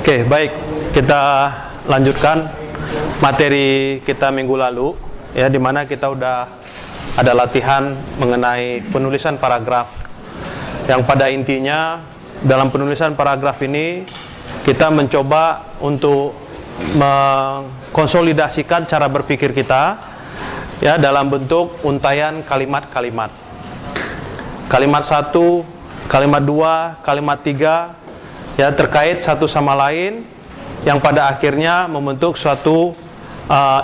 Oke, baik. Kita lanjutkan materi kita minggu lalu, ya, di mana kita udah ada latihan mengenai penulisan paragraf. Yang pada intinya dalam penulisan paragraf ini kita mencoba untuk mengkonsolidasikan cara berpikir kita, ya, dalam bentuk untaian kalimat-kalimat. Kalimat 1, kalimat 2, kalimat 3, ya, terkait satu sama lain yang pada akhirnya membentuk suatu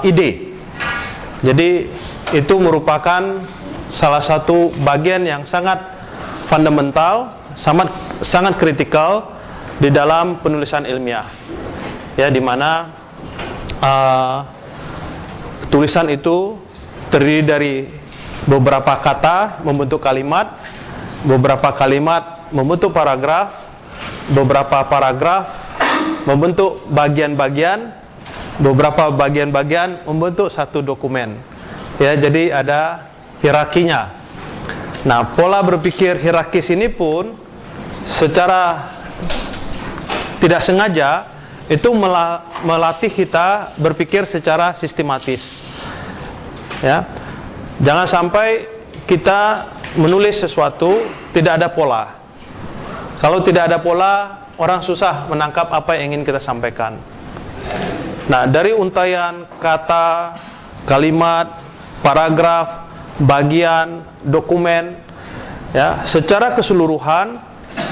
ide. Jadi itu merupakan salah satu bagian yang sangat fundamental, sangat kritikal di dalam penulisan ilmiah, ya, di mana tulisan itu terdiri dari beberapa kata membentuk kalimat, beberapa kalimat membentuk paragraf, beberapa paragraf membentuk bagian-bagian, beberapa bagian-bagian membentuk satu dokumen. Ya, jadi ada hierarkinya. Nah, pola berpikir hierarkis ini pun secara tidak sengaja itu melatih kita berpikir secara sistematis. Ya. Jangan sampai kita menulis sesuatu tidak ada pola. Kalau tidak ada pola, orang susah menangkap apa yang ingin kita sampaikan. Nah, dari untaian kata, kalimat, paragraf, bagian, dokumen, ya, secara keseluruhan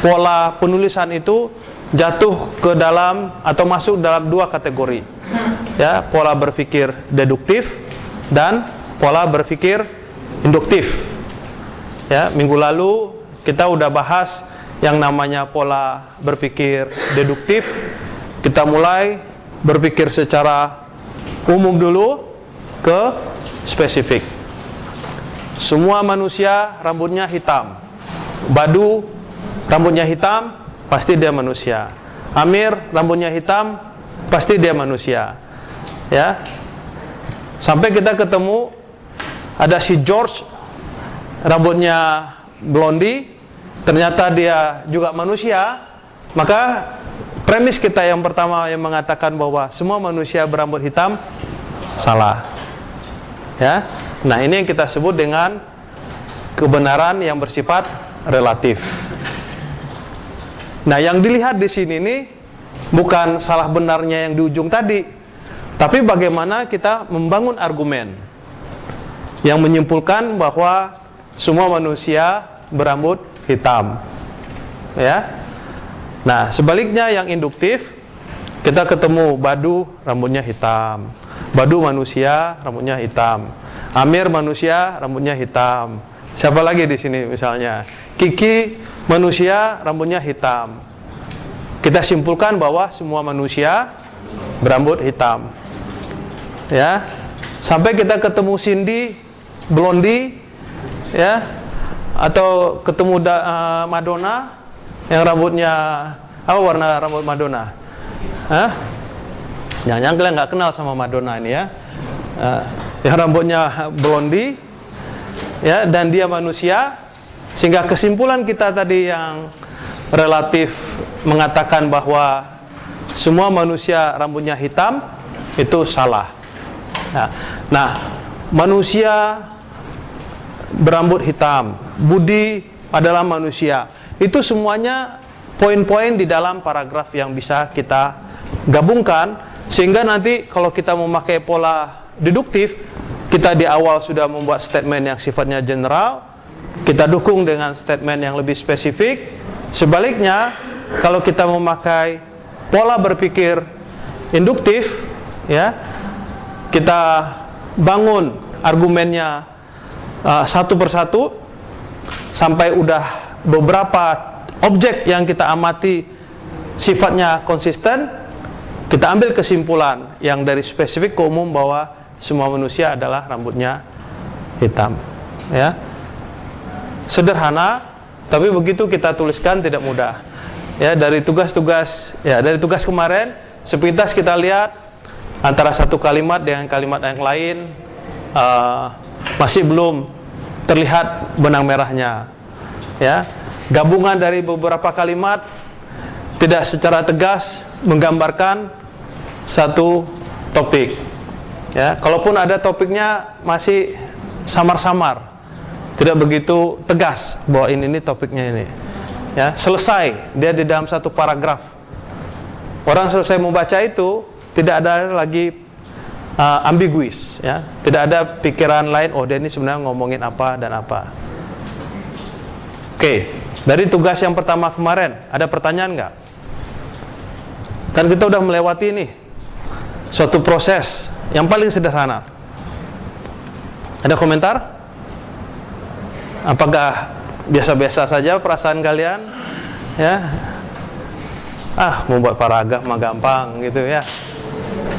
pola penulisan itu jatuh ke dalam atau masuk dalam dua kategori. Ya, pola berpikir deduktif dan pola berpikir induktif. Ya, minggu lalu kita udah bahas yang namanya pola berpikir deduktif. Kita mulai berpikir secara umum dulu ke spesifik. Semua manusia rambutnya hitam. Badu rambutnya hitam, pasti dia manusia. Amir rambutnya hitam, pasti dia manusia. Ya. Sampai kita ketemu ada si George rambutnya blondi, ternyata dia juga manusia. Maka premis kita yang pertama yang mengatakan bahwa semua manusia berambut hitam salah. Ya. Nah, ini yang kita sebut dengan kebenaran yang bersifat relatif. Nah, yang dilihat di sini nih bukan salah benarnya yang di ujung tadi, tapi bagaimana kita membangun argumen yang menyimpulkan bahwa semua manusia berambut hitam. Ya. Nah, sebaliknya yang induktif, kita ketemu Badu rambutnya hitam. Badu manusia rambutnya hitam. Amir manusia rambutnya hitam. Siapa lagi di sini misalnya? Kiki manusia rambutnya hitam. Kita simpulkan bahwa semua manusia berambut hitam. Ya. Sampai kita ketemu Cindy blondi, ya, atau ketemu Madonna yang rambutnya apa warna rambut Madonna? Hah? Jangan-jangan kalian nggak kenal sama Madonna ini, ya. Yang rambutnya blondi, ya, dan dia manusia, sehingga kesimpulan kita tadi yang relatif mengatakan bahwa semua manusia rambutnya hitam itu salah. Nah, manusia berambut hitam, Budi adalah manusia. Itu semuanya poin-poin di dalam paragraf yang bisa kita gabungkan, sehingga nanti kalau kita memakai pola deduktif, kita di awal sudah membuat statement yang sifatnya general, kita dukung dengan statement yang lebih spesifik. Sebaliknya, kalau kita memakai pola berpikir induktif, ya, kita bangun argumennya satu persatu sampai udah beberapa objek yang kita amati sifatnya konsisten, kita ambil kesimpulan yang dari spesifik ke umum bahwa semua manusia adalah rambutnya hitam. Ya, sederhana, tapi begitu kita tuliskan tidak mudah. Ya, dari tugas kemarin, sepintas kita lihat antara satu kalimat dengan kalimat yang lain masih belum terlihat benang merahnya. Ya, gabungan dari beberapa kalimat tidak secara tegas menggambarkan satu topik. Ya, kalaupun ada topiknya masih samar-samar, tidak begitu tegas bahwa ini topiknya ini. Ya, selesai dia di dalam satu paragraf. Orang selesai membaca itu tidak ada lagi ambiguous, ya. Tidak ada pikiran lain, oh dia ini sebenarnya ngomongin apa dan apa. Oke, dari tugas yang pertama kemarin ada pertanyaan nggak? Kan kita udah melewati ini suatu proses yang paling sederhana. Ada komentar? Apakah biasa-biasa saja perasaan kalian? Ya, membuat paragraf mah gampang gitu ya.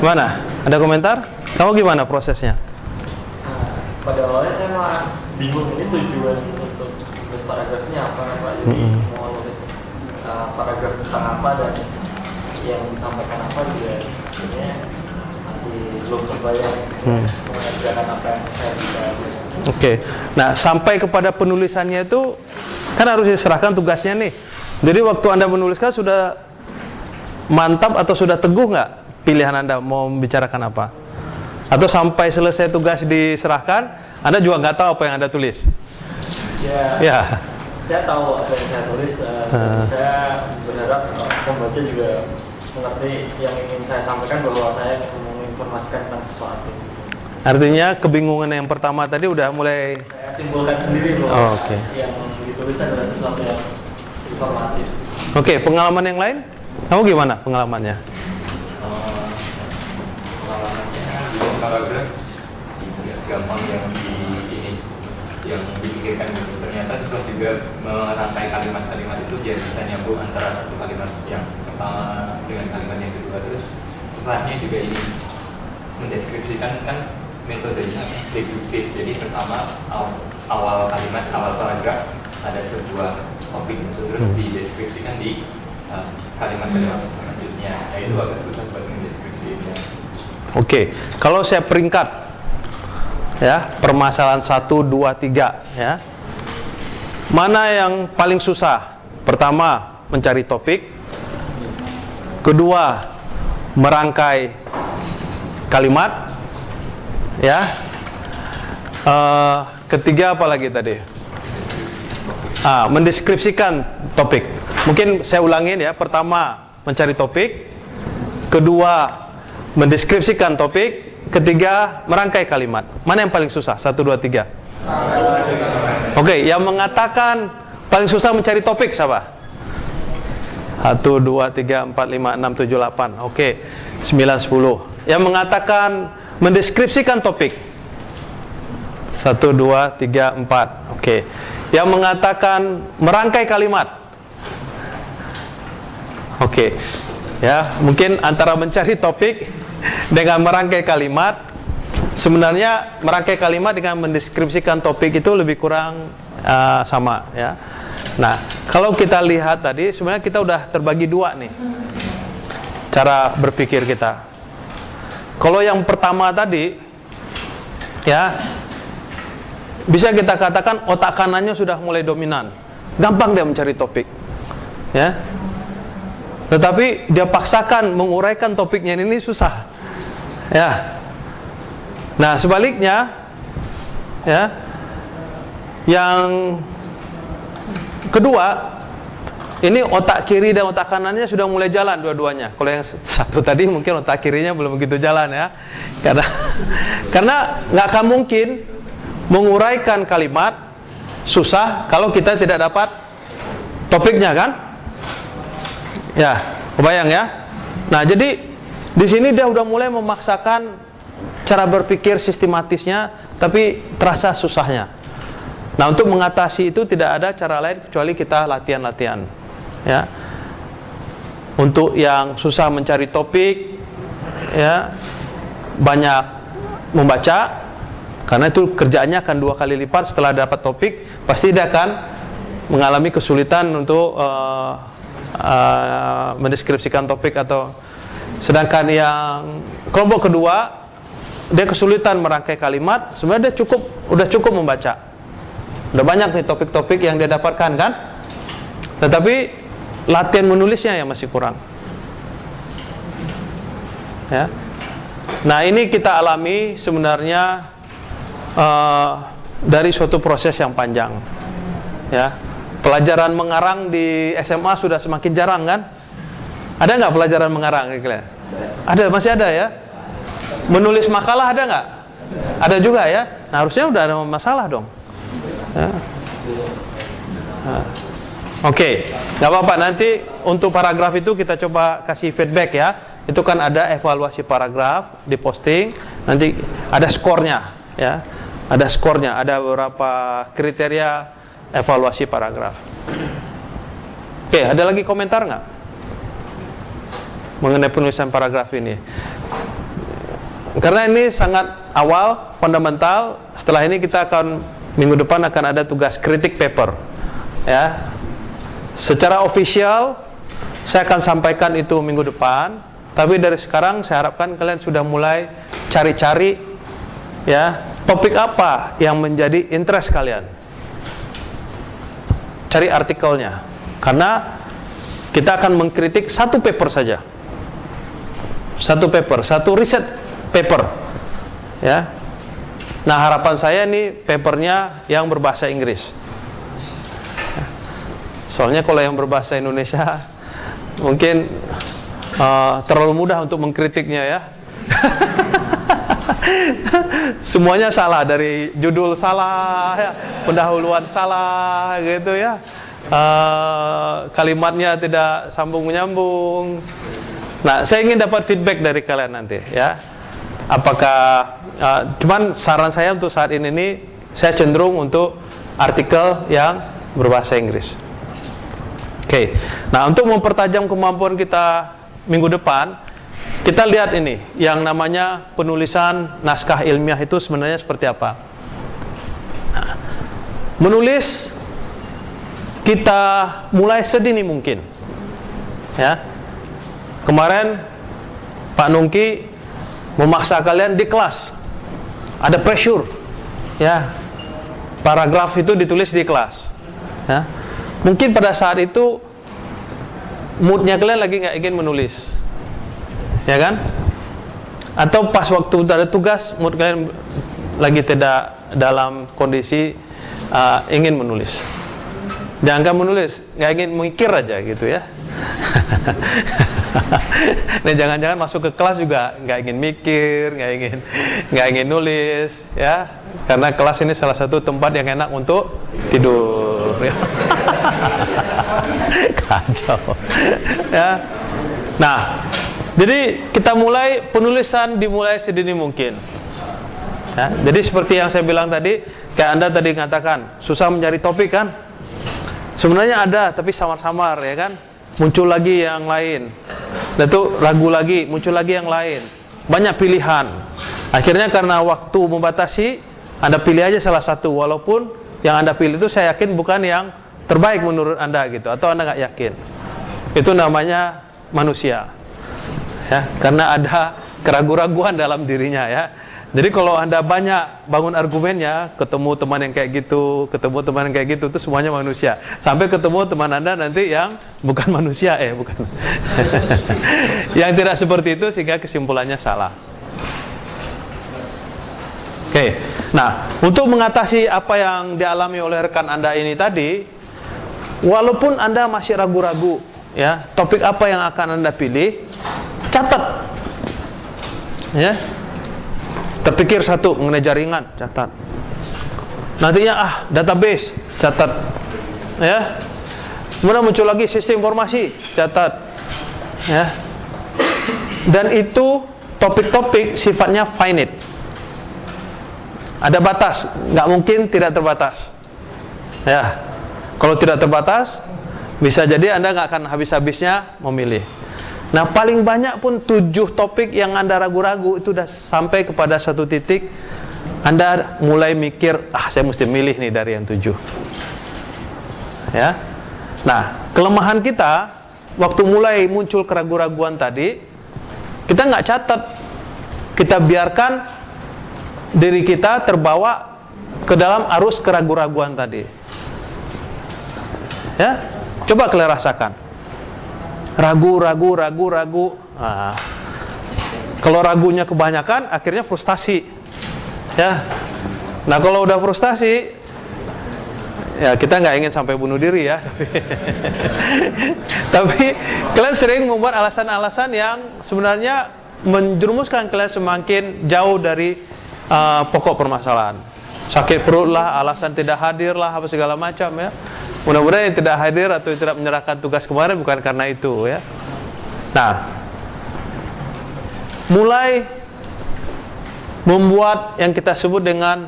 Mana? Ada komentar? Kamu gimana prosesnya? Pada awalnya saya malah bingung ini tujuan untuk tulis paragrafnya apa Pak. Jadi mau tulis paragraf tentang apa dan yang disampaikan apa juga sebenarnya masih belum terbayang mengerjakan apa yang saya bisa. Oke. Nah, sampai kepada penulisannya itu kan harus diserahkan tugasnya nih. Jadi waktu Anda menuliskan sudah mantap atau sudah teguh nggak pilihan Anda mau membicarakan apa? Atau sampai selesai tugas diserahkan, Anda juga nggak tahu apa yang Anda tulis? Ya. Saya tahu apa yang saya tulis. Saya berharap pembaca juga mengerti yang ingin saya sampaikan bahwa saya ingin menginformasikan tentang sesuatu. Artinya kebingungan yang pertama tadi udah mulai saya simpulkan sendiri bahwa yang ditulis adalah sesuatu yang informatif. Oke, pengalaman yang lain? Kamu gimana pengalamannya? Pengalamannya bikin paragraf tidak segampang yang dipikirkan gitu. Ternyata susah juga merangkai kalimat-kalimat itu biar bisa nyambung antara satu kalimat yang pertama dengan kalimat yang kedua. Terus susahnya juga ini mendeskripsikan kan metodenya deduktif. Jadi pertama awal kalimat, awal paragraf ada sebuah topik terus dideskripsikan di kalimat-kalimat selanjutnya. Itu agak susah buat mendeskripsinya. Oke, kalau saya peringkat ya, permasalahan 1, 2, 3 ya. Mana yang paling susah? Pertama, mencari topik. Kedua, merangkai kalimat. Ya. Ketiga apa lagi tadi? Mendeskripsikan topik. Mungkin saya ulangin ya. Pertama, mencari topik. Kedua, mendeskripsikan topik. Ketiga, merangkai kalimat. Mana yang paling susah? 1, 2, 3. Oke, yang mengatakan paling susah mencari topik siapa? 1, 2, 3, 4, 5, 6, 7, 8. Oke, 9, 10. Yang mengatakan mendeskripsikan topik 1, 2, 3, 4. Oke. Yang mengatakan merangkai kalimat. Oke. Ya, mungkin antara mencari topik dengan merangkai kalimat, sebenarnya merangkai kalimat dengan mendeskripsikan topik itu lebih kurang sama ya. Nah, kalau kita lihat tadi sebenarnya kita udah terbagi dua nih cara berpikir kita. Kalau yang pertama tadi ya, bisa kita katakan otak kanannya sudah mulai dominan. Gampang dia mencari topik. Ya. Tetapi dia paksakan menguraikan topiknya ini susah. Ya. Nah, sebaliknya ya, yang kedua, ini otak kiri dan otak kanannya sudah mulai jalan dua-duanya. Kalau yang satu tadi mungkin otak kirinya belum begitu jalan ya. Karena nggak akan mungkin menguraikan kalimat susah kalau kita tidak dapat topiknya kan? Ya, kebayang ya. Nah, jadi di sini dia udah mulai memaksakan cara berpikir sistematisnya, tapi terasa susahnya. Nah, untuk mengatasi itu tidak ada cara lain kecuali kita latihan-latihan. Ya. Untuk yang susah mencari topik, ya, banyak membaca, karena itu kerjaannya akan 2 kali lipat. Setelah dapat topik, pasti dia akan mengalami kesulitan untuk mendeskripsikan topik. Atau sedangkan yang kelompok kedua, dia kesulitan merangkai kalimat, sebenarnya dia udah cukup membaca. Udah banyak nih topik-topik yang dia dapatkan kan. Tetapi latihan menulisnya yang masih kurang. Ya. Nah, ini kita alami sebenarnya dari suatu proses yang panjang. Ya. Pelajaran mengarang di SMA sudah semakin jarang kan? Ada nggak pelajaran mengarang? Ada, masih ada ya. Menulis makalah ada nggak? Ada juga ya. Nah, harusnya udah ada masalah dong. Ya. Nah. Oke, nggak apa-apa, nanti untuk paragraf itu kita coba kasih feedback ya. Itu kan ada evaluasi paragraf di posting, nanti ada skornya ya. Ada skornya, ada beberapa kriteria evaluasi paragraf. Oke, ada lagi komentar nggak mengenai penulisan paragraf ini? Karena ini sangat awal, fundamental. Setelah ini kita akan, minggu depan akan ada tugas kritik paper ya. Secara official saya akan sampaikan itu minggu depan, tapi dari sekarang saya harapkan kalian sudah mulai cari-cari ya, topik apa yang menjadi interest kalian. Cari artikelnya, karena kita akan mengkritik satu paper saja, satu paper, satu riset paper ya. Nah, harapan saya nih papernya yang berbahasa Inggris. Soalnya kalau yang berbahasa Indonesia mungkin terlalu mudah untuk mengkritiknya ya. Semuanya salah, dari judul salah ya, pendahuluan salah gitu ya, kalimatnya tidak sambung menyambung. Nah, saya ingin dapat feedback dari kalian nanti ya. Apakah cuman saran saya untuk saat ini nih, saya cenderung untuk artikel yang berbahasa Inggris. Oke. Nah, untuk mempertajam kemampuan kita minggu depan, kita lihat ini yang namanya penulisan naskah ilmiah itu sebenarnya seperti apa. Nah, menulis kita mulai sedini mungkin. Ya. Kemarin Pak Nungki memaksa kalian di kelas. Ada pressure. Ya. Paragraf itu ditulis di kelas. Ya. Mungkin pada saat itu moodnya kalian lagi nggak ingin menulis, ya kan? Atau pas waktu ada tugas, mood kalian lagi tidak dalam kondisi ingin menulis. Jangan menulis, nggak ingin mikir aja gitu ya. Nah, jangan-jangan masuk ke kelas juga nggak ingin mikir, nggak ingin nulis, ya. Karena kelas ini salah satu tempat yang enak untuk tidur. Ya. Kacau. Ya. Nah, jadi kita mulai penulisan dimulai sedini mungkin. Ya, jadi seperti yang saya bilang tadi, kayak Anda tadi mengatakan susah mencari topik kan? Sebenarnya ada, tapi samar-samar ya kan? Muncul lagi yang lain. Dan itu ragu lagi, muncul lagi yang lain. Banyak pilihan. Akhirnya karena waktu membatasi, Anda pilih aja salah satu, walaupun yang Anda pilih itu saya yakin bukan yang terbaik menurut Anda gitu, atau Anda nggak yakin. Itu namanya manusia. Ya, karena ada keraguan-raguan dalam dirinya ya. Jadi kalau Anda banyak bangun argumennya, ketemu teman yang kayak gitu, ketemu teman yang kayak gitu, itu semuanya manusia. Sampai ketemu teman Anda nanti yang bukan manusia, bukan. Yang tidak seperti itu sehingga kesimpulannya salah. Oke. Nah, untuk mengatasi apa yang dialami oleh rekan Anda ini tadi, walaupun Anda masih ragu-ragu, ya, topik apa yang akan Anda pilih, catat. Ya. Terpikir satu mengenai jaringan, catat. Nantinya database, catat. Ya. Kemudian muncul lagi sistem informasi, catat. Ya. Dan itu topik-topik sifatnya finite. Ada batas, nggak mungkin tidak terbatas. Ya. Kalau tidak terbatas, bisa jadi Anda nggak akan habis-habisnya memilih. Nah, paling banyak pun 7 topik yang Anda ragu-ragu itu sudah sampai kepada satu titik Anda mulai mikir, saya mesti milih nih dari yang 7. Ya. Nah, kelemahan kita waktu mulai muncul keraguan-raguan tadi, kita nggak catat. Kita biarkan diri kita terbawa ke dalam arus keraguan-raguan tadi. Ya. Coba kalian rasakan. ragu. Nah, kalau ragunya kebanyakan, akhirnya frustasi. Ya. Nah, kalau udah frustasi, ya kita nggak ingin sampai bunuh diri ya. Tapi kalian sering membuat alasan-alasan yang sebenarnya menjerumuskan kalian semakin jauh dari pokok permasalahan. Sakit perut lah, alasan tidak hadir lah, apa segala macam ya. Mudah-mudahan yang tidak hadir atau yang tidak menyerahkan tugas kemarin bukan karena itu ya. Nah, mulai membuat yang kita sebut dengan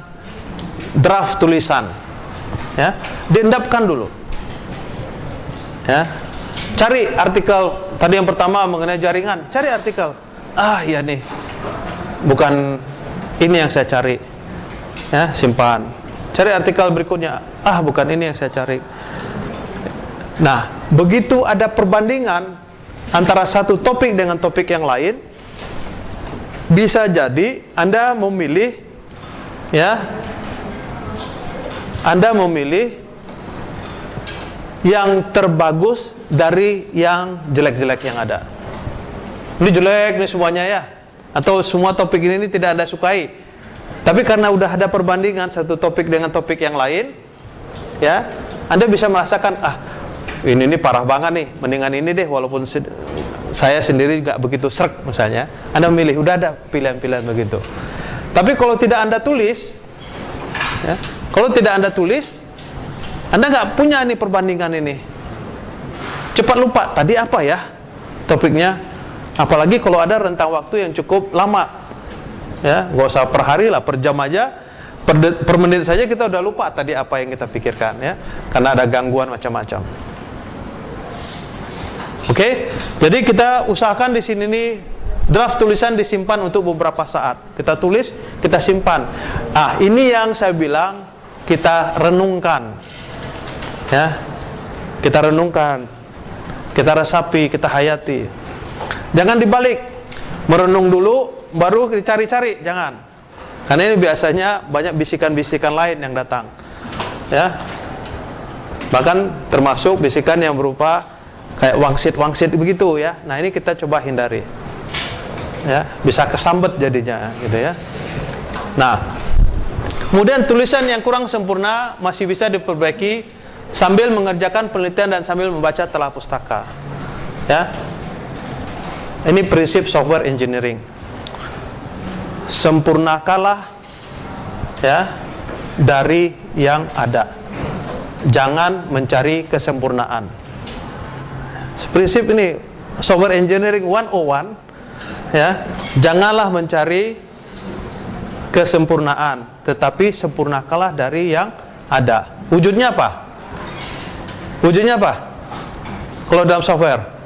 draft tulisan, ya, diendapkan dulu, ya. Cari artikel tadi yang pertama mengenai jaringan, cari artikel. Iya nih, bukan ini yang saya cari, ya, simpan. Cari artikel berikutnya, bukan ini yang saya cari. Nah, begitu ada perbandingan antara satu topik dengan topik yang lain, bisa jadi Anda memilih, ya, Anda memilih yang terbagus dari yang jelek-jelek yang ada. Ini jelek nih semuanya ya, atau semua topik ini tidak Anda sukai. Tapi karena udah ada perbandingan satu topik dengan topik yang lain, ya, Anda bisa merasakan, ini parah banget nih, mendingan ini deh, walaupun saya sendiri gak begitu srek misalnya. Anda memilih, udah ada pilihan-pilihan begitu. Tapi kalau tidak Anda tulis, ya, kalau tidak Anda tulis, Anda gak punya nih perbandingan ini. Cepat lupa, tadi apa ya topiknya. Apalagi kalau ada rentang waktu yang cukup lama, ya, gak usah per hari lah, per jam aja, per menit saja kita udah lupa tadi apa yang kita pikirkan, ya, karena ada gangguan macam-macam. Oke, jadi kita usahakan di sini nih draft tulisan disimpan untuk beberapa saat. Kita tulis, kita simpan. Ini yang saya bilang kita renungkan, ya, kita renungkan, kita resapi, kita hayati. Jangan dibalik, merenung dulu, baru dicari-cari, jangan. Karena ini biasanya banyak bisikan-bisikan lain yang datang, ya. Bahkan termasuk bisikan yang berupa kayak wangsit begitu ya. Nah, ini kita coba hindari. Ya, bisa kesambet jadinya gitu ya. Nah, kemudian tulisan yang kurang sempurna masih bisa diperbaiki sambil mengerjakan penelitian dan sambil membaca telah pustaka. Ya. Ini prinsip software engineering. Sempurnakanlah, ya, dari yang ada. Jangan mencari kesempurnaan. Prinsip ini software engineering 101, ya. Janganlah mencari kesempurnaan, tetapi sempurnakanlah dari yang ada. Wujudnya apa? Wujudnya apa? Kalau dalam software,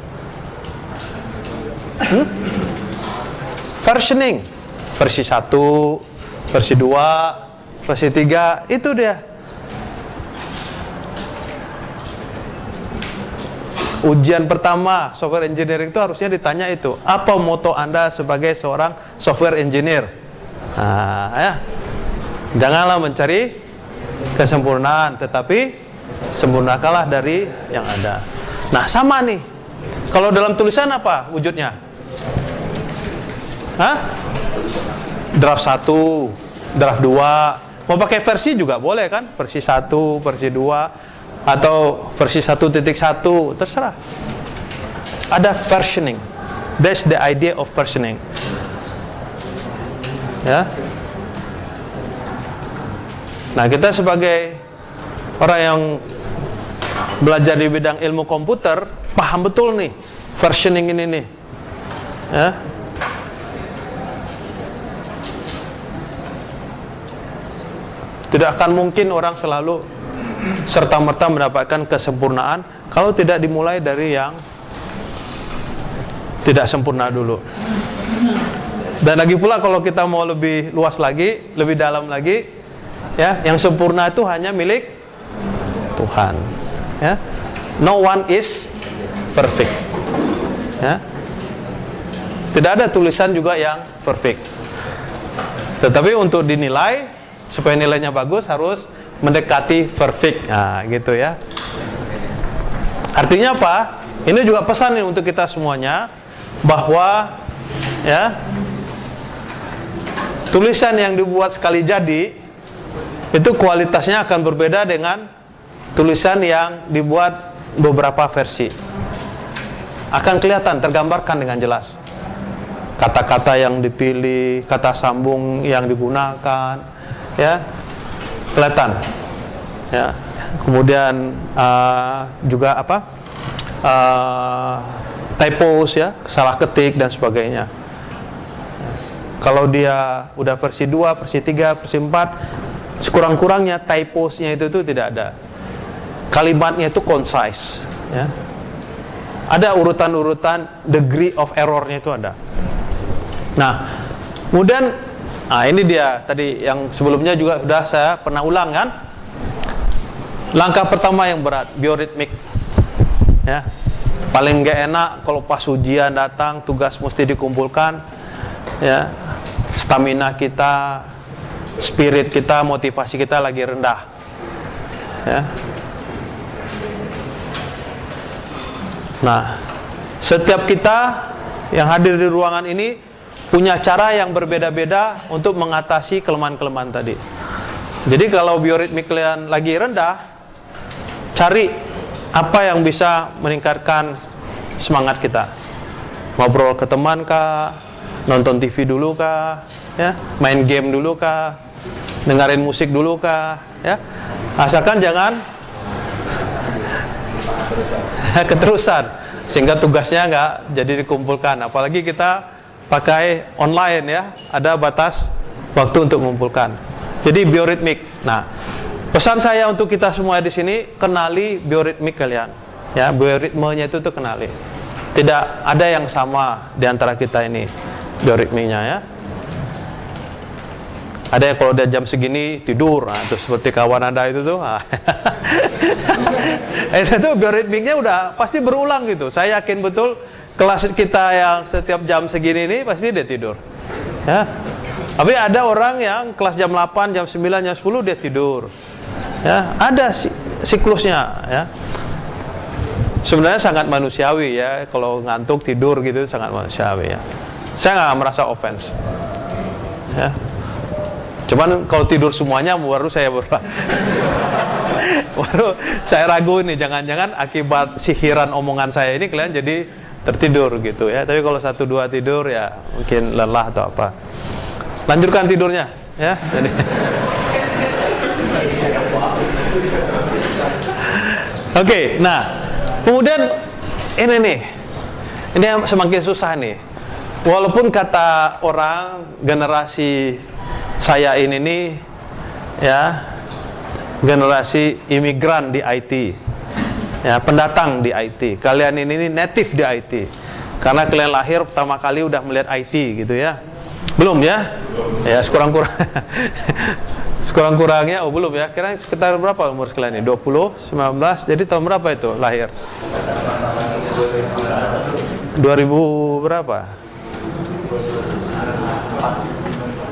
versioning, versi 1, versi 2, versi 3, itu dia. Ujian pertama software engineering itu harusnya ditanya itu, apa moto Anda sebagai seorang software engineer? Ya. Janganlah mencari kesempurnaan, tetapi sempurnakanlah dari yang ada. Nah, sama nih. Kalau dalam tulisan apa wujudnya? Draft 1, draft 2. Mau pakai versi juga boleh kan? Versi 1, versi 2. Atau versi 1.1, terserah. Ada versioning. That's the idea of versioning. Ya. Nah, kita sebagai orang yang belajar di bidang ilmu komputer, paham betul nih versioning ini nih. Ya. Tidak akan mungkin orang selalu serta-merta mendapatkan kesempurnaan kalau tidak dimulai dari yang tidak sempurna dulu. Dan lagi pula kalau kita mau lebih luas lagi, lebih dalam lagi, ya, yang sempurna itu hanya milik Tuhan, ya. No one is perfect, ya. Tidak ada tulisan juga yang perfect. Tetapi untuk dinilai supaya nilainya bagus harus mendekati perfect. Nah, gitu ya. Artinya apa? Ini juga pesan nih untuk kita semuanya, bahwa ya, tulisan yang dibuat sekali jadi itu kualitasnya akan berbeda dengan tulisan yang dibuat beberapa versi. Akan kelihatan, tergambarkan dengan jelas kata-kata yang dipilih, kata sambung yang digunakan, ya, kelihatan. Ya. Kemudian juga typos, ya, salah ketik dan sebagainya. Kalau dia udah versi 2, versi 3, versi 4, sekurang-kurangnya typosnya itu tidak ada. Kalimatnya itu concise, ya. Ada urutan-urutan degree of errornya itu ada. Nah, kemudian ini dia tadi yang sebelumnya juga sudah saya pernah ulang kan. Langkah pertama yang berat, bioritmik. Ya. Paling gak enak kalau pas ujian datang, tugas mesti dikumpulkan, ya. Stamina kita, spirit kita, motivasi kita lagi rendah. Ya. Nah, setiap kita yang hadir di ruangan ini punya cara yang berbeda-beda untuk mengatasi kelemahan-kelemahan tadi. Jadi kalau bioritmik kalian lagi rendah, cari apa yang bisa meningkatkan semangat kita. Ngobrol ke teman kah, nonton TV dulu kah, ya, main game dulu kah, dengerin musik dulu kah, ya. Asalkan jangan keterusan, sehingga tugasnya nggak jadi dikumpulkan. Apalagi kita pakai online, ya, ada batas waktu untuk mengumpulkan. Jadi bioritmik. Nah, pesan saya untuk kita semua di sini, kenali bioritmik kalian, ya, bioritmenya itu tuh kenali. Tidak ada yang sama di antara kita ini bioritmiknya, ya. Ada yang kalau dia jam segini tidur, nah, itu seperti kawan Anda itu tuh. Itu bioritmiknya udah pasti berulang gitu. Saya yakin betul kelas kita yang setiap jam segini ini pasti dia tidur. Ya. Tapi ada orang yang kelas jam 8, jam 9, jam 10 dia tidur. Ya, ada siklusnya, ya. Sebenarnya sangat manusiawi, ya, kalau ngantuk tidur gitu sangat manusiawi, ya. Saya nggak merasa offense. Ya. Cuman kalau tidur semuanya baru saya baru saya ragu nih, jangan-jangan akibat sihiran omongan saya ini kalian jadi tertidur gitu, ya. Tapi kalau 1-2 tidur ya mungkin lelah atau apa. Lanjutkan tidurnya, ya. Jadi Oke, nah kemudian ini nih, ini yang semakin susah nih. Walaupun kata orang generasi saya ini nih, ya, generasi imigran di IT, ya, pendatang di IT. Kalian ini native di IT, karena kalian lahir pertama kali udah melihat IT gitu, ya. Belum, ya? Ya, sekurang-kurangnya, belum, ya. Kira sekitar berapa umur kalian ini? 20, 19, jadi tahun berapa itu lahir? 2000 berapa?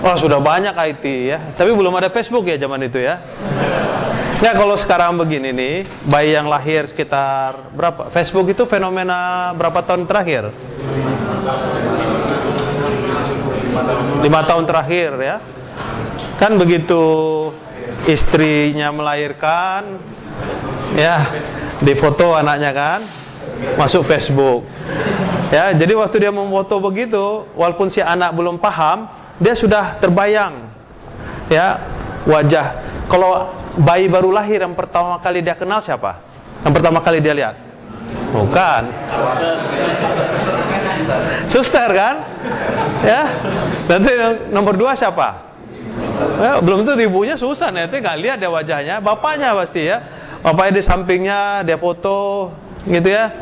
Oh, sudah banyak IT, ya. Tapi belum ada Facebook ya zaman itu, ya. Ya, kalau sekarang begini nih, bayi yang lahir sekitar berapa? Facebook itu fenomena berapa tahun terakhir? 5 tahun terakhir, ya. Kan begitu istrinya melahirkan, ya, difoto anaknya kan, masuk Facebook. Ya, jadi waktu dia memfoto begitu, walaupun si anak belum paham, dia sudah terbayang, ya, wajah. Kalau bayi baru lahir yang pertama kali dia kenal siapa? Yang pertama kali dia lihat? Bukan. Suster kan? Ya. Nanti nomor 2 siapa? Ya, belum tentu ibunya susah, nanti nggak lihat dia wajahnya. Bapaknya pasti, ya. Bapaknya di sampingnya, dia foto gitu, ya.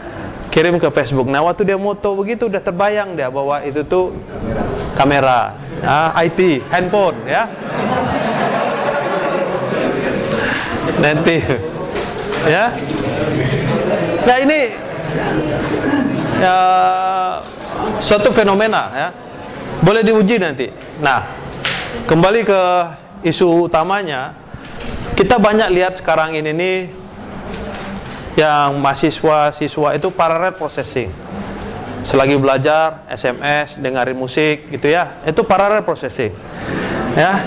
Kirim ke Facebook. Nah, waktu dia foto begitu udah terbayang dia bahwa itu tuh kamera, IT, handphone, ya. Nanti, ya. Nah, ini ya, suatu fenomena, ya. Boleh diuji nanti. Nah, kembali ke isu utamanya, kita banyak lihat sekarang ini nih yang mahasiswa-siswa itu parallel processing. Selagi belajar, SMS, dengerin musik gitu ya, itu parallel processing. Ya.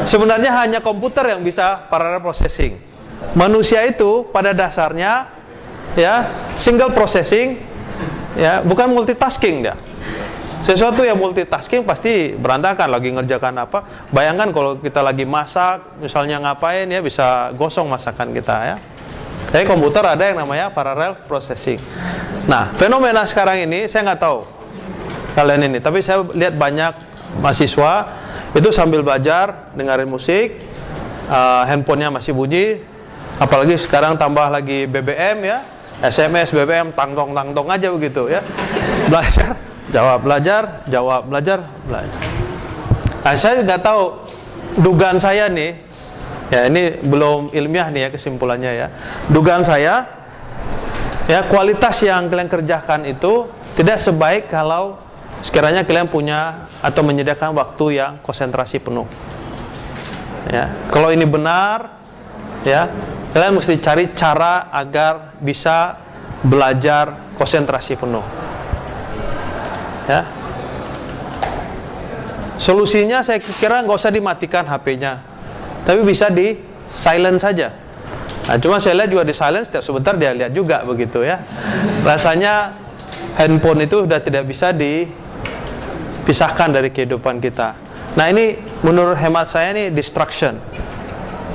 Sebenarnya hanya komputer yang bisa parallel processing. Manusia itu pada dasarnya ya single processing, ya bukan multitasking dia. Sesuatu yang multitasking pasti berantakan, lagi ngerjakan apa. Bayangkan kalau kita lagi masak, misalnya ngapain ya, bisa gosong masakan kita ya. Tapi komputer ada yang namanya parallel processing. Nah, fenomena sekarang ini saya nggak tahu kalian ini, tapi saya lihat banyak mahasiswa itu sambil belajar dengerin musik, handphonenya masih bunyi, apalagi sekarang tambah lagi BBM ya, SMS BBM tangtong aja begitu ya. Belajar, jawab, belajar, jawab, belajar, belajar. Nah, saya nggak tahu, dugaan saya nih, ya ini belum ilmiah nih ya kesimpulannya ya. Dugaan saya, ya kualitas yang kalian kerjakan itu tidak sebaik kalau sekiranya kalian punya atau menyediakan waktu yang konsentrasi penuh. Ya, kalau ini benar, ya kalian mesti cari cara agar bisa belajar konsentrasi penuh. Ya, solusinya saya kira nggak usah dimatikan HP-nya, tapi bisa di silent saja. Nah, cuma saya lihat juga di silent setiap sebentar dia lihat juga begitu ya. Rasanya handphone itu sudah tidak bisa dipisahkan dari kehidupan kita. Nah, ini menurut hemat saya ini distraction,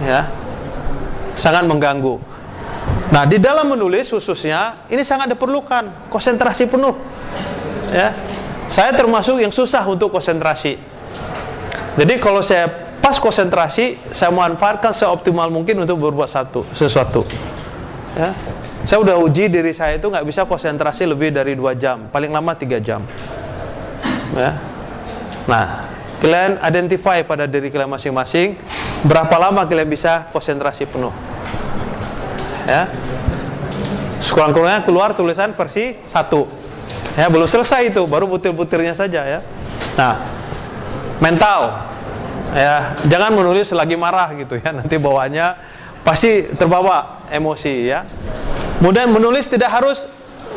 ya, sangat mengganggu. Nah, di dalam menulis khususnya ini sangat diperlukan konsentrasi penuh, ya. Saya termasuk yang susah untuk konsentrasi. Jadi kalau saya pas konsentrasi, saya manfaatkan seoptimal mungkin untuk berbuat sesuatu. Ya. Saya udah uji diri saya itu nggak bisa konsentrasi lebih dari 2 jam, paling lama 3 jam. Ya. Nah, kalian identify pada diri kalian masing-masing berapa lama kalian bisa konsentrasi penuh. Ya. Sekurang-kurangnya keluar tulisan versi 1. Ya, belum selesai itu, baru butir-butirnya saja ya. Nah, mental. Ya, jangan menulis lagi marah gitu ya, nanti bawaannya pasti terbawa emosi ya. Kemudian menulis tidak harus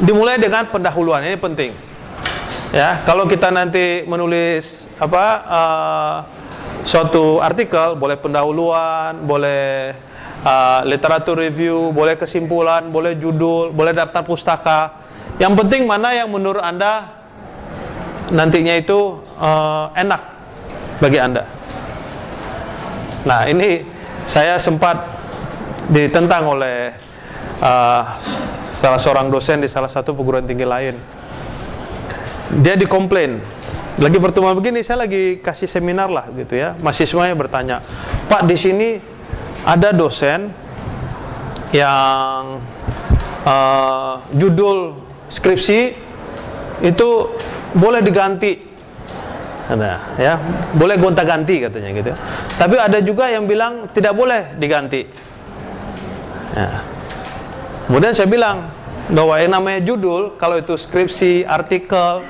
dimulai dengan pendahuluan, ini penting. Ya, kalau kita nanti menulis suatu artikel, boleh pendahuluan, boleh literatur review, boleh kesimpulan, boleh judul, boleh daftar pustaka. Yang penting mana yang menurut Anda nantinya itu enak bagi Anda. Nah, ini saya sempat ditentang oleh salah seorang dosen di salah satu perguruan tinggi lain. Dia dikomplain, lagi pertemuan begini, saya lagi kasih seminar lah gitu ya. Mahasiswanya bertanya, "Pak, di sini ada dosen yang judul skripsi itu boleh diganti, nah, ya boleh gonta-ganti katanya gitu. Tapi ada juga yang bilang tidak boleh diganti. Nah, kemudian saya bilang bahwa yang namanya judul, kalau itu skripsi, artikel,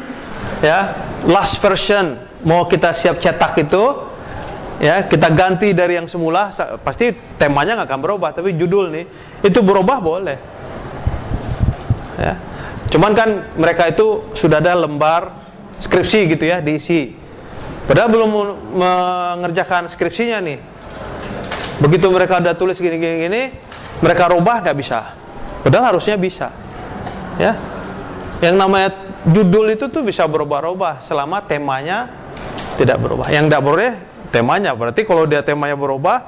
ya last version mau kita siap cetak itu, ya kita ganti dari yang semula, pasti temanya nggak akan berubah, tapi judul nih itu berubah boleh. Ya. Cuman kan mereka itu sudah ada lembar skripsi gitu ya, diisi. Padahal belum mengerjakan skripsinya nih. Begitu mereka udah tulis gini, mereka rubah nggak bisa. Padahal harusnya bisa. Ya. Yang namanya judul itu tuh bisa berubah-ubah selama temanya tidak berubah. Yang tidak boleh temanya. Berarti kalau dia temanya berubah,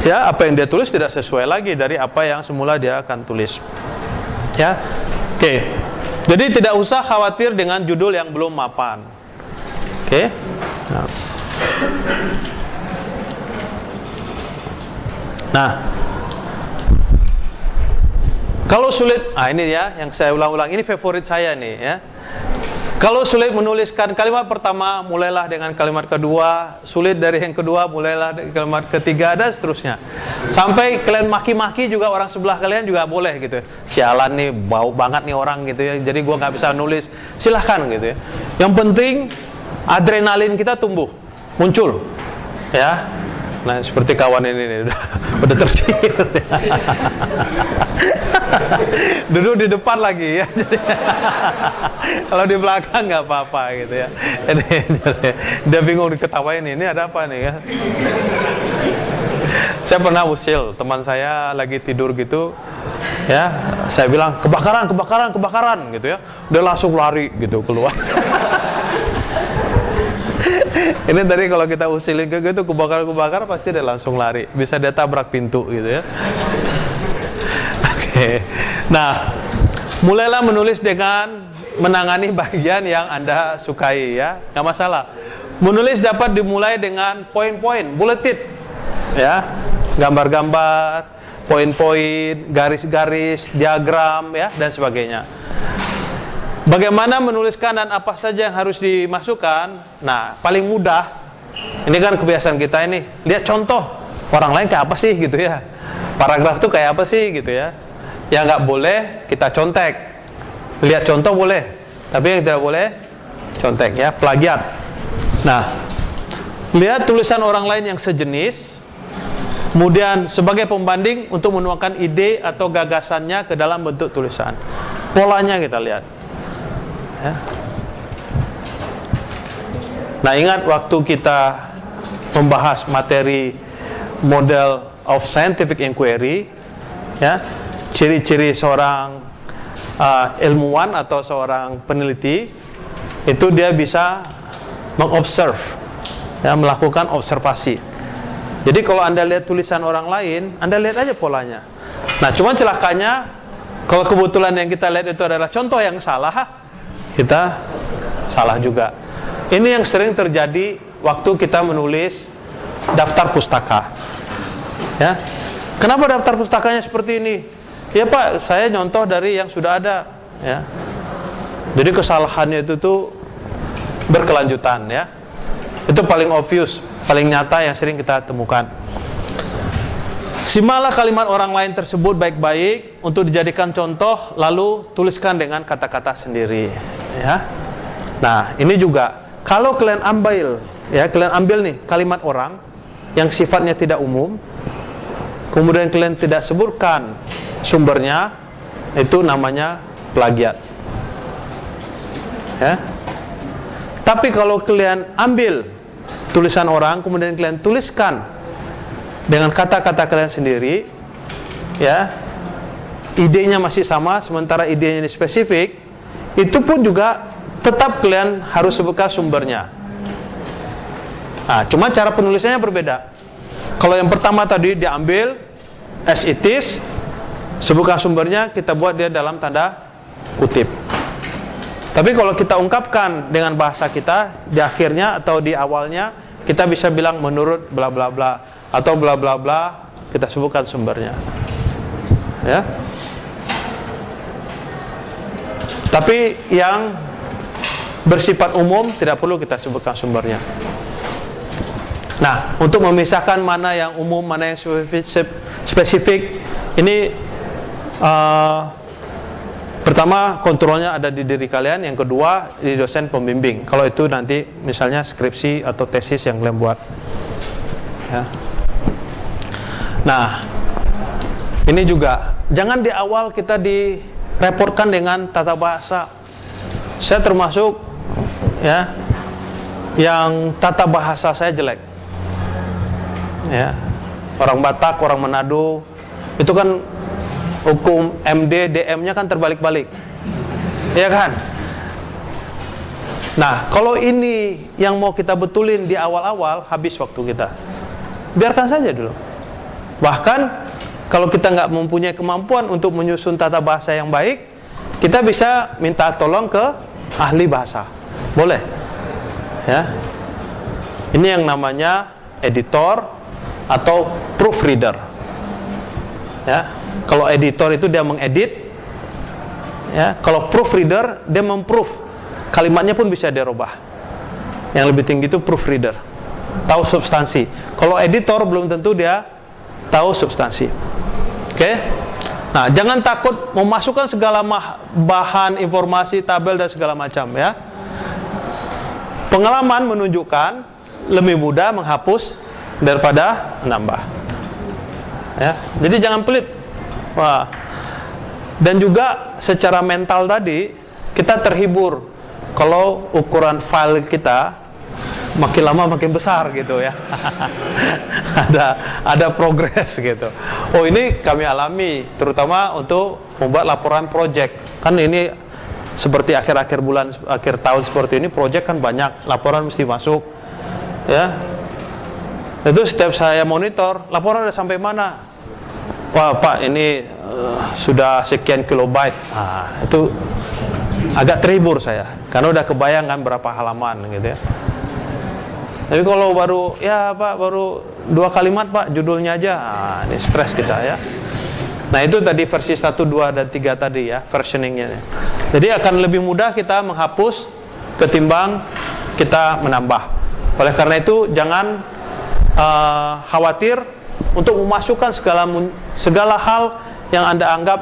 ya apa yang dia tulis tidak sesuai lagi dari apa yang semula dia akan tulis. Ya. Oke, jadi tidak usah khawatir dengan judul yang belum mapan. Oke. Nah, kalau sulit, ini ya yang saya ulang-ulang, ini favorit saya nih ya. Kalau sulit menuliskan kalimat pertama, mulailah dengan kalimat kedua. Sulit dari yang kedua, mulailah dengan kalimat ketiga, dan seterusnya. Sampai kalian maki-maki juga orang sebelah kalian juga boleh gitu. Sialan nih, bau banget nih orang gitu ya. Jadi gua nggak bisa nulis. Silahkan gitu ya. Yang penting adrenalin kita tumbuh, muncul, ya. Nah, seperti kawan ini nih, udah tersihir. Duduk di depan lagi ya. Kalau di belakang nggak apa-apa gitu ya. Jadi, dia bingung diketawain, ini ada apa nih ya. Saya pernah usil teman saya lagi tidur gitu ya, saya bilang kebakaran gitu ya, dia langsung lari gitu keluar. Ini tadi kalau kita usilin ke gitu, kebakaran pasti dia langsung lari, bisa dia tabrak pintu gitu ya. Oke. Nah, mulailah menulis dengan menangani bagian yang Anda sukai ya, nggak masalah. Menulis dapat dimulai dengan poin-poin, bulleted ya, gambar-gambar, poin-poin, garis-garis, diagram ya, dan sebagainya. Bagaimana menuliskan dan apa saja yang harus dimasukkan? Nah, paling mudah, ini kan kebiasaan kita ini, lihat contoh orang lain kayak apa sih gitu ya, paragraf tuh kayak apa sih gitu ya. Yang nggak boleh kita contek, lihat contoh boleh, tapi yang tidak boleh contek ya, plagiat. Nah, lihat tulisan orang lain yang sejenis, kemudian sebagai pembanding untuk menuangkan ide atau gagasannya ke dalam bentuk tulisan. Polanya kita lihat ya. Nah, ingat waktu kita membahas materi model of scientific inquiry ya, ciri-ciri seorang ilmuwan atau seorang peneliti itu dia bisa mengobserve ya, melakukan observasi. Jadi kalau Anda lihat tulisan orang lain, Anda lihat aja polanya. Nah, cuman celakanya kalau kebetulan yang kita lihat itu adalah contoh yang salah, kita salah juga. Ini yang sering terjadi waktu kita menulis daftar pustaka. Ya. Kenapa daftar pustakanya seperti ini? Ya Pak, saya nyontoh dari yang sudah ada. Ya. Jadi kesalahannya itu tuh berkelanjutan ya. Itu paling obvious, paling nyata yang sering kita temukan. Simaklah kalimat orang lain tersebut baik-baik untuk dijadikan contoh, lalu tuliskan dengan kata-kata sendiri ya. Nah, ini juga kalau kalian ambil nih kalimat orang yang sifatnya tidak umum, kemudian kalian tidak sebutkan sumbernya, itu namanya plagiat ya. Tapi kalau kalian ambil tulisan orang kemudian kalian tuliskan dengan kata-kata kalian sendiri ya, idenya masih sama sementara idenya ini spesifik, itu pun juga tetap kalian harus sebutkan sumbernya. Nah, cuma cara penulisannya berbeda. Kalau yang pertama tadi diambil as it is, sebutkan sumbernya, kita buat dia dalam tanda kutip. Tapi kalau kita ungkapkan dengan bahasa kita di akhirnya atau di awalnya, kita bisa bilang menurut bla bla bla atau bla bla bla, kita sebutkan sumbernya. Ya. Tapi yang bersifat umum tidak perlu kita sebutkan sumbernya. Nah, untuk memisahkan mana yang umum, mana yang spesifik, ini pertama kontrolnya ada di diri kalian, yang kedua di dosen pembimbing. Kalau itu nanti misalnya skripsi atau tesis yang kalian buat. Ya. Nah, ini juga jangan di awal kita direpotkan dengan tata bahasa. Saya termasuk ya yang tata bahasa saya jelek. Ya. Orang Batak, orang Manado itu kan hukum MD, DM-nya kan terbalik-balik. Ya kan? Nah, kalau ini yang mau kita betulin di awal-awal, habis waktu kita. Biarkan saja dulu. Bahkan kalau kita nggak mempunyai kemampuan untuk menyusun tata bahasa yang baik, kita bisa minta tolong ke ahli bahasa. Boleh. Ya. Ini yang namanya editor atau proofreader. Ya. Kalau editor itu dia mengedit, ya. Kalau proofreader dia memproof, kalimatnya pun bisa dia rubah. Yang lebih tinggi itu proofreader, tahu substansi. Kalau editor belum tentu dia tahu substansi. Oke? Nah, jangan takut memasukkan segala bahan, informasi, tabel dan segala macam ya. Pengalaman menunjukkan lebih mudah menghapus daripada menambah. Ya, jadi jangan pelit. Wah. Dan juga secara mental tadi kita terhibur kalau ukuran file kita makin lama makin besar gitu ya. ada progres gitu. Oh, ini kami alami terutama untuk membuat laporan project. Kan ini seperti akhir-akhir bulan, akhir tahun seperti ini, project kan banyak, laporan mesti masuk. Ya. Itu setiap saya monitor, laporan udah sampai mana? Wah, Pak, ini sudah sekian kilobyte. Nah, itu agak terhibur saya karena udah kebayang kan berapa halaman gitu ya. Tapi kalau baru, ya Pak, baru 2 kalimat Pak, judulnya aja, ini stres kita ya. Nah, itu tadi versi 1, 2, dan 3 tadi ya, versioningnya. Jadi akan lebih mudah kita menghapus ketimbang kita menambah. Oleh karena itu, jangan khawatir untuk memasukkan segala hal yang Anda anggap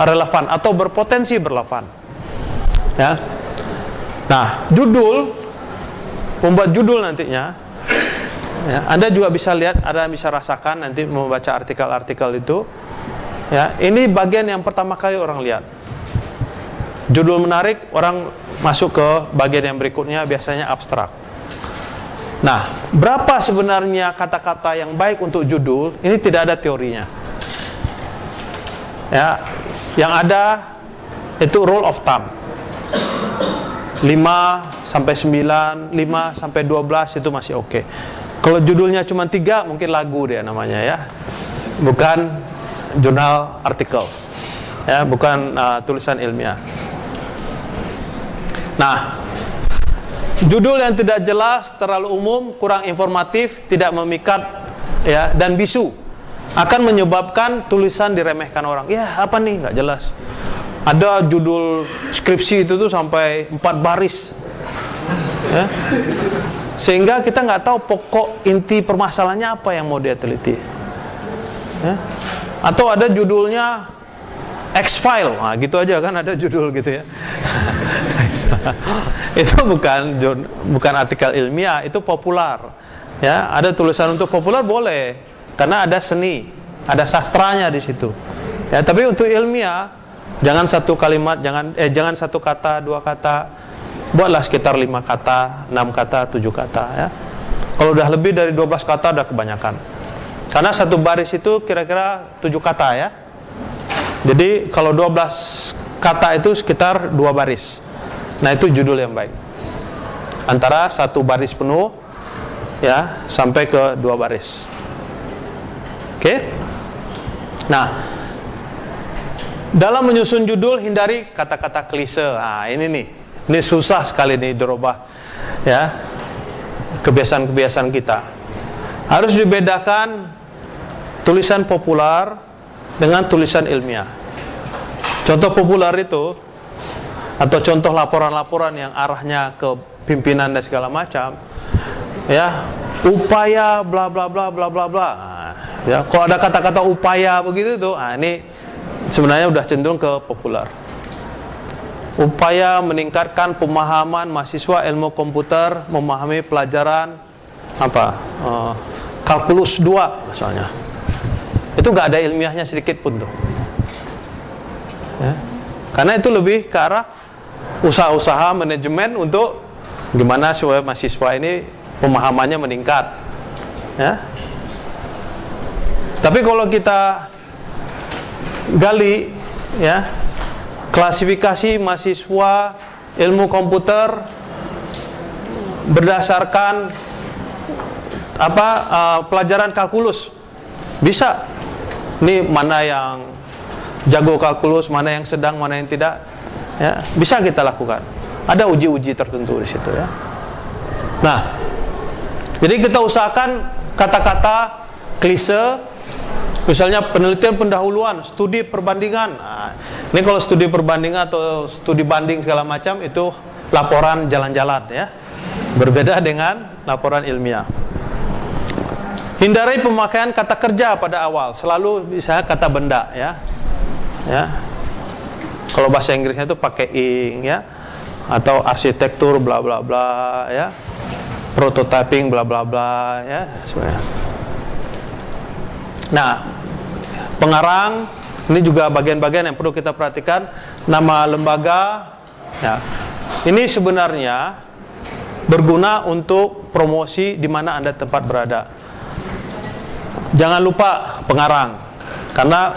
relevan atau berpotensi berrelevan. Ya. Nah, membuat judul nantinya, ya, Anda juga bisa lihat, Anda bisa rasakan nanti membaca artikel-artikel itu. Ya, ini bagian yang pertama kali orang lihat. Judul menarik, orang masuk ke bagian yang berikutnya, biasanya abstrak. Nah, berapa sebenarnya kata-kata yang baik untuk judul? Ini tidak ada teorinya. Ya, yang ada itu rule of thumb. 5-9, 5-12 itu masih oke. Kalau judulnya cuma 3, mungkin lagu dia namanya ya. Bukan jurnal artikel. Ya, bukan tulisan ilmiah. Nah, judul yang tidak jelas, terlalu umum, kurang informatif, tidak memikat ya, dan bisu akan menyebabkan tulisan diremehkan orang. Ya, apa nih, nggak jelas. Ada judul skripsi itu tuh sampai 4 baris. Ya. Sehingga kita nggak tahu pokok inti permasalahannya apa yang mau dia teliti. Ya. Atau ada judulnya X-File, nah gitu aja kan ada judul gitu ya. Itu bukan artikel ilmiah, itu populer. Ya, ada tulisan untuk populer boleh, karena ada seni, ada sastranya di situ. Ya, tapi untuk ilmiah jangan satu kalimat, jangan 1 kata, 2 kata. Buatlah sekitar 5 kata, 6 kata, 7 kata ya. Kalau udah lebih dari 12 kata udah kebanyakan. Karena satu baris itu kira-kira 7 kata ya. Jadi kalau 12 kata itu sekitar 2 baris. Nah, itu judul yang baik. Antara 1 baris penuh ya sampai ke 2 baris. Oke? Nah, dalam menyusun judul hindari kata-kata klise. Nah, ini nih. Ini susah sekali nih dirubah ya. Kebiasaan-kebiasaan kita. Harus dibedakan tulisan populer dengan tulisan ilmiah. Contoh populer itu atau contoh laporan-laporan yang arahnya ke pimpinan dan segala macam, ya, upaya bla bla bla bla bla bla. Ya, kalau ada kata-kata upaya begitu tuh, ini sebenarnya udah cenderung ke populer. Upaya meningkatkan pemahaman mahasiswa ilmu komputer memahami pelajaran kalkulus 2 misalnya. Itu nggak ada ilmiahnya sedikit pun tuh. Ya. Karena itu lebih ke arah usaha-usaha manajemen untuk gimana supaya mahasiswa ini pemahamannya meningkat. Ya. Tapi kalau kita gali ya, klasifikasi mahasiswa ilmu komputer berdasarkan pelajaran kalkulus, bisa. Ini mana yang jago kalkulus, mana yang sedang, mana yang tidak, ya, bisa kita lakukan. Ada uji-uji tertentu di situ ya. Nah, jadi kita usahakan kata-kata klise, misalnya penelitian pendahuluan, studi perbandingan. Nah, ini kalau studi perbandingan atau studi banding segala macam itu laporan jalan-jalan ya. Berbeda dengan laporan ilmiah. Hindari pemakaian kata kerja pada awal, selalu bisa kata benda ya. Ya. Kalau bahasa Inggrisnya itu pakai ing ya, atau arsitektur bla bla bla ya. prototyping bla bla bla ya sebenarnya. Nah, pengarang ini juga bagian-bagian yang perlu kita perhatikan. Nama lembaga ya. Ini sebenarnya berguna untuk promosi di mana Anda tempat berada. Jangan lupa pengarang, karena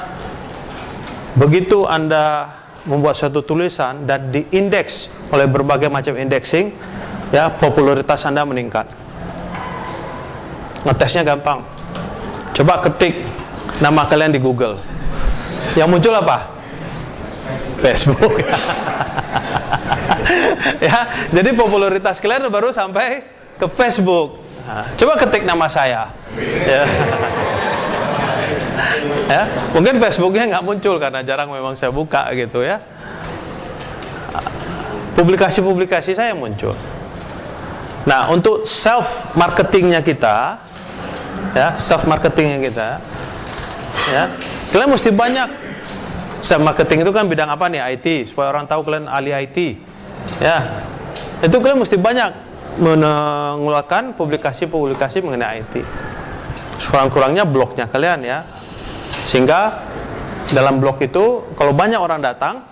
begitu Anda membuat suatu tulisan dan diindeks oleh berbagai macam indexing, ya, popularitas Anda meningkat. Ngetesnya gampang. Coba ketik nama kalian di Google. Yang muncul apa? Facebook. Ya, jadi popularitas kalian baru sampai ke Facebook. Nah, coba ketik nama saya. Ya. Ya, mungkin Facebooknya nggak muncul karena jarang memang saya buka gitu ya. Publikasi-publikasi saya muncul. Nah, untuk self marketingnya kita, ya, self marketingnya kita, ya, kalian mesti banyak. Self marketing itu kan bidang apa nih? IT, supaya orang tahu kalian ahli IT, ya. Itu kalian mesti banyak mengeluarkan publikasi-publikasi mengenai IT. Kurang-kurangnya blognya kalian ya. Sehingga dalam blog itu kalau banyak orang datang,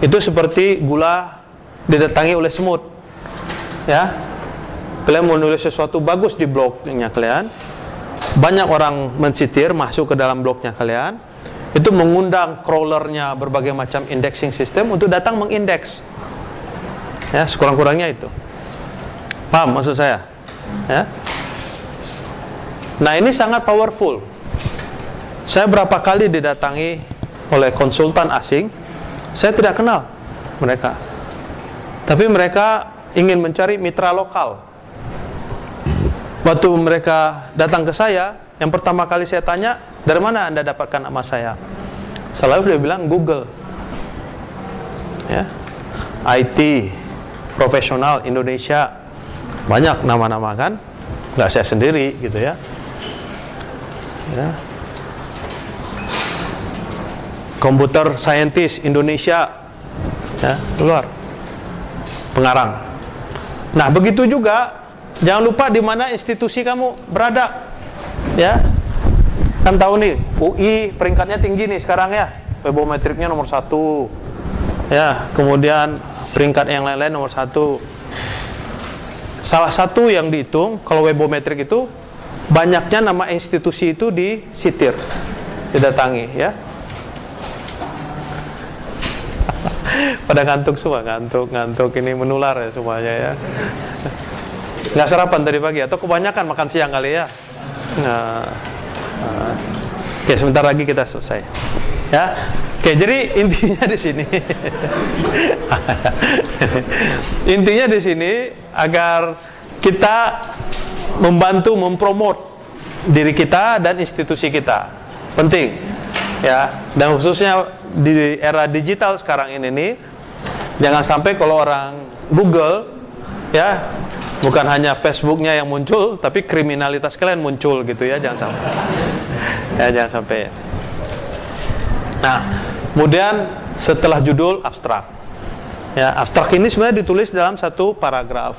itu seperti gula didatangi oleh semut. Ya. Kalian mau nulis sesuatu bagus di blognya kalian, banyak orang mensitir masuk ke dalam blognya kalian, itu mengundang crawlernya berbagai macam indexing system untuk datang mengindeks. Ya, sekurang-kurangnya itu. Paham maksud saya? Ya. Nah, ini sangat powerful. Saya berapa kali didatangi oleh konsultan asing, saya tidak kenal mereka. Tapi mereka ingin mencari mitra lokal. Waktu mereka datang ke saya, yang pertama kali saya tanya, dari mana Anda dapatkan nama saya? Selalu dia bilang Google. Ya. IT, profesional Indonesia, banyak nama-nama kan? Nggak saya sendiri gitu ya. Ya. Computer scientist Indonesia, ya, keluar pengarang. Nah, begitu juga, jangan lupa di mana institusi kamu berada, ya. Kan tahu nih, UI peringkatnya tinggi nih sekarang ya, webometriknya nomor 1, ya. Kemudian peringkat yang lain-lain nomor 1. Salah satu yang dihitung kalau webometrik itu banyaknya nama institusi itu disitir, didatangi, ya. Pada ngantuk semua, ngantuk ini menular ya semuanya ya. Nggak sarapan tadi pagi atau kebanyakan makan siang kali ya. Oke, sebentar lagi kita selesai. Ya. Oke, jadi intinya di sini. Intinya di sini agar kita membantu mempromot diri kita dan institusi kita. Penting. Ya, dan khususnya di era digital sekarang ini nih, jangan sampai kalau orang Google, ya, bukan hanya Facebooknya yang muncul, tapi kriminalitas kalian muncul gitu ya, jangan sampai. Ya, jangan sampai. Nah, kemudian setelah judul abstrak, ya, abstrak ini sebenarnya ditulis dalam satu paragraf.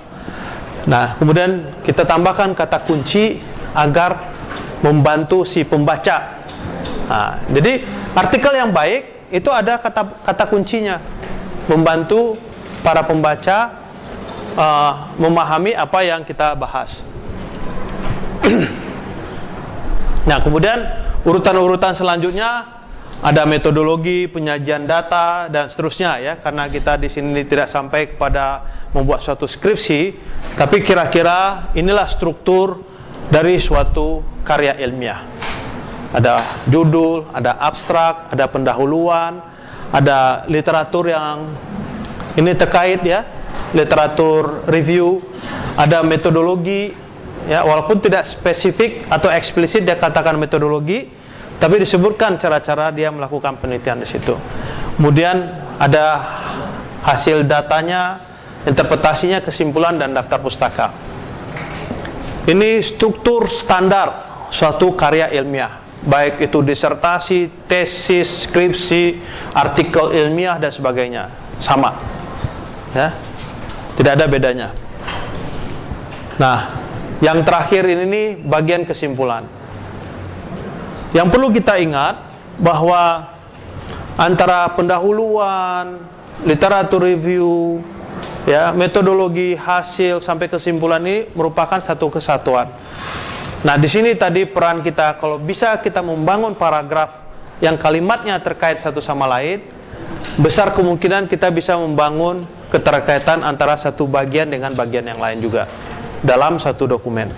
Nah, kemudian kita tambahkan kata kunci agar membantu si pembaca. Nah, jadi artikel yang baik itu ada kata kuncinya, membantu para pembaca memahami apa yang kita bahas. Nah, kemudian urutan-urutan selanjutnya ada metodologi, penyajian data dan seterusnya ya, karena kita di sini tidak sampai kepada membuat suatu skripsi, tapi kira-kira inilah struktur dari suatu karya ilmiah. Ada judul, ada abstrak, ada pendahuluan, ada literatur yang ini terkait ya, literatur review, ada metodologi ya, walaupun tidak spesifik atau eksplisit dia katakan metodologi, tapi disebutkan cara-cara dia melakukan penelitian di situ. Kemudian ada hasil datanya, interpretasinya, kesimpulan dan daftar pustaka. Ini struktur standar suatu karya ilmiah, baik itu disertasi, tesis, skripsi, artikel ilmiah dan sebagainya, sama, ya, tidak ada bedanya. Nah, yang terakhir ini nih bagian kesimpulan. Yang perlu kita ingat bahwa antara pendahuluan, literatur review, ya, metodologi, hasil sampai kesimpulan ini merupakan satu kesatuan. Nah, di sini tadi peran kita, kalau bisa kita membangun paragraf yang kalimatnya terkait satu sama lain, besar kemungkinan kita bisa membangun keterkaitan antara satu bagian dengan bagian yang lain juga dalam satu dokumen.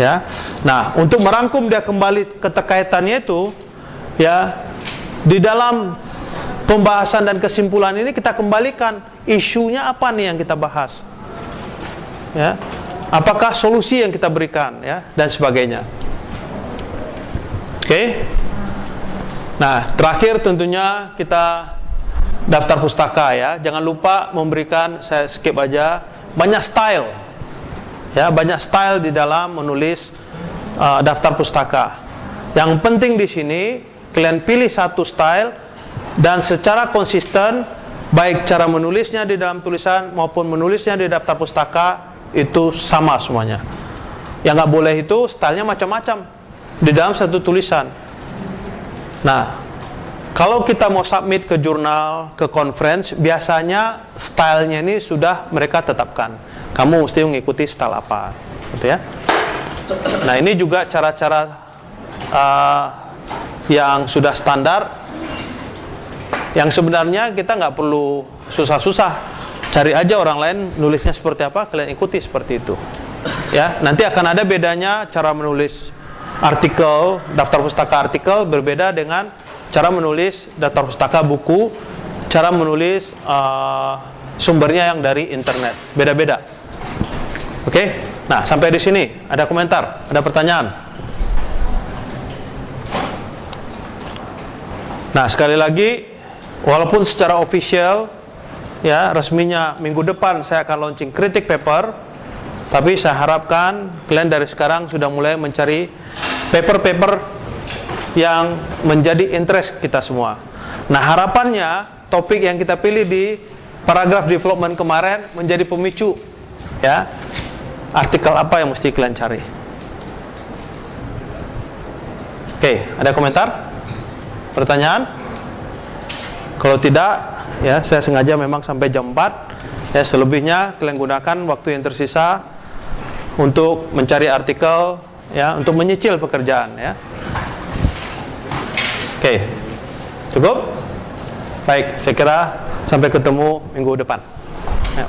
Ya. Nah, untuk merangkum dia kembali keterkaitannya itu, ya, di dalam pembahasan dan kesimpulan ini kita kembalikan isunya apa nih yang kita bahas. Ya. Apakah solusi yang kita berikan, ya, dan sebagainya. Oke. Nah, terakhir tentunya kita daftar pustaka, ya. Jangan lupa memberikan, saya skip aja, banyak style. Ya, banyak style di dalam menulis daftar pustaka. Yang penting di sini kalian pilih satu style dan secara konsisten, baik cara menulisnya di dalam tulisan maupun menulisnya di daftar pustaka itu sama semuanya. Yang nggak boleh itu stylenya macam-macam di dalam satu tulisan. Nah, kalau kita mau submit ke jurnal, ke conference, biasanya stylenya ini sudah mereka tetapkan. Kamu mesti mengikuti style apa, gitu ya. Nah, ini juga cara-cara yang sudah standar, yang sebenarnya kita nggak perlu susah-susah, cari aja orang lain nulisnya seperti apa, kalian ikuti seperti itu. Ya, nanti akan ada bedanya cara menulis artikel, daftar pustaka artikel berbeda dengan cara menulis daftar pustaka buku, cara menulis sumbernya yang dari internet, beda-beda. Oke, nah sampai di sini ada komentar, ada pertanyaan. Nah, sekali lagi, walaupun secara official, ya, resminya minggu depan saya akan launching kritik paper, tapi saya harapkan kalian dari sekarang sudah mulai mencari paper-paper yang menjadi interest kita semua. Nah, harapannya topik yang kita pilih di paragraf development kemarin menjadi pemicu, ya, artikel apa yang mesti kalian cari. Oke, ada komentar? Pertanyaan? Kalau tidak, ya, saya sengaja memang sampai jam 4. Ya, selebihnya kalian gunakan waktu yang tersisa untuk mencari artikel, ya, untuk menyicil pekerjaan, ya. Oke. Cukup? Baik, saya kira sampai ketemu minggu depan. Ya.